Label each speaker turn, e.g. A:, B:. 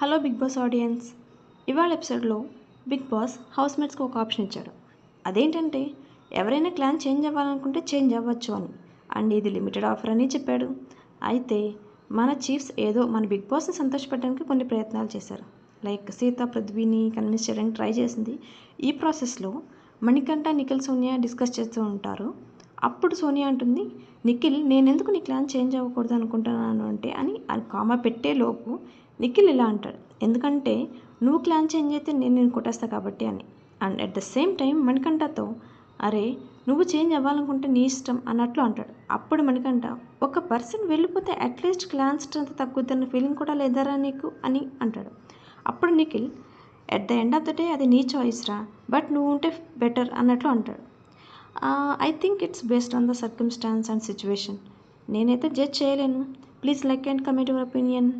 A: Hello big boss audience. ఇవాళ ఎపిసోడ్లో big boss హౌస్మేట్స్కి ఒక ఆప్షన్ ఇచ్చాడు. అదేంటంటే ఎవరైనా క్లాన్ చేంజ్ అవ్వాలనుకుంటే చేంజ్ అవ్వచ్చు అని, అండ్ ఇది లిమిటెడ్ ఆఫర్ అని చెప్పాడు. అయితే మన చీఫ్స్ ఏదో మన బిగ్ బాస్ని సంతోషపెట్టడానికి కొన్ని ప్రయత్నాలు చేశారు. లైక్ సీత పృథ్వీని కన్విన్స్ చేయడానికి ట్రై చేసింది. ఈ ప్రాసెస్లో మణికంఠ, నిఖిల్, సోనియా డిస్కస్ చేస్తూ ఉంటారు. అప్పుడు సోనియా అంటుంది, నిఖిల్ నేనెందుకు నీ క్లాన్ చేంజ్ అవ్వకూడదు అనుకుంటున్నాను అంటే అని కామా పెట్టేలోపు నిఖిల్ ఇలా అంటాడు, ఎందుకంటే నువ్వు క్లాన్ చేంజ్ అయితే నేను కొట్టేస్తా కాబట్టి అని. And at the same time మణికంఠతో, అరే నువ్వు చేంజ్ అవ్వాలనుకుంటే నీ ఇష్టం అన్నట్లు అంటాడు. అప్పుడు మణికంఠ, ఒక పర్సన్ వెళ్ళిపోతే అట్లీస్ట్ క్లాన్ స్ట్రెంత్ తగ్గుతున్న ఫీలింగ్ కూడా లేదరా నీకు అని అంటాడు. అప్పుడు Nikhil, at the end of the day అది నీ చాయిస్ రా, బట్ నువ్వు ఉంటే బెటర్ అన్నట్లు అంటాడు. I think it's based on the circumstances and situation. నేనైతే జడ్జ్ చేయలేను. Please like and comment your opinion.